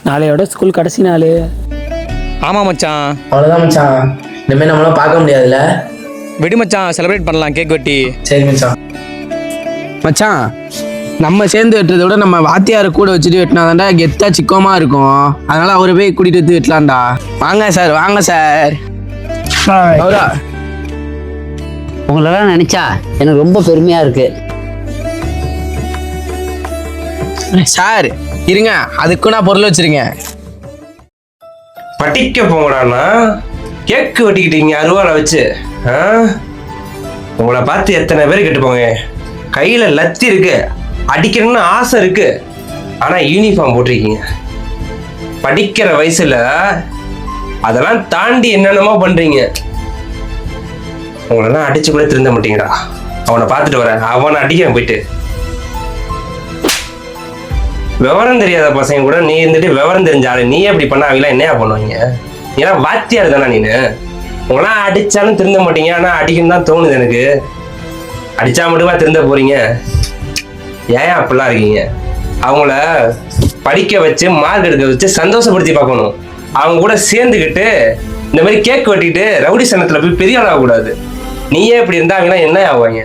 நாளையோட school கடைசி நாள். ஆமா மச்சான். அவ்வளோதான் மச்சான், இனிமேல் நம்மளாம் பார்க்க முடியாதுல்ல. வெடி மச்சான், செலிப்ரேட் பண்ணலாம் கேக் வெட்டி. சரி மச்சான். மச்சான், நம்ம சேர்ந்து வெட்டுறதை விட நம்ம வாத்தியாரை கூட வச்சுட்டு வெட்டினாதான்டா கெத்தா சிக்கமா இருக்கும். அதனால அவரை போய் கூட்டிட்டு வந்து வெட்டலாம்டா. வாங்க சார், வாங்க சார். கௌரா, உங்களெல்லாம் நினைச்சா எனக்கு ரொம்ப பெருமையா இருக்கு சார். இருங்க, அதுக்கும் நான் பொருள் வச்சிருங்க. படிக்க போங்கடாண்ணா, கேக்கு வெட்டிக்கிட்டீங்க அருவாளை வச்சு. உங்களை பார்த்து எத்தனை பேர் கேட்டுப்போங்க. கையில லத்தி இருக்கு, அடிக்கணும்னு ஆசை இருக்கு, ஆனா யூனிஃபார்ம் போட்டிருக்கீங்க. படிக்கிற வயசுல அதெல்லாம் தாண்டி என்னென்னமோ பண்றீங்க. உங்களெல்லாம் அடிச்சு கூட திருந்த மாட்டீங்கடா. அவனை பார்த்துட்டு வரேன், அவனை அடிக்கிறேன் போயிட்டு. விவரம் தெரியாத பசங்க கூட நீ இருந்துட்டு விவரம் தெரிஞ்சாரு நீ எப்படி பண்ண அவங்களாம் என்னையா பண்ணுவாங்க? ஏன்னா வாத்தியார் தானே நீனு. உங்களாம் அடிச்சாலும் திருந்த மாட்டீங்க, ஆனா அடிக்கணும் தான் தோணுது எனக்கு. அடிச்சா மட்டுமா திருந்த போறீங்க? ஏன் அப்படிலாம் இருக்கீங்க? அவங்கள படிக்க வச்சு மார்க் எடுக்க வச்சு சந்தோஷப்படுத்தி பார்க்கணும். அவங்க கூட சேர்ந்துக்கிட்டு இந்த மாதிரி கேக் வெட்டிட்டு ரவுடி சனத்துல போய் பெரிய ஆள் ஆகக்கூடாது. நீயே இப்படி இருந்தா அவங்களாம் என்ன ஆவாங்க?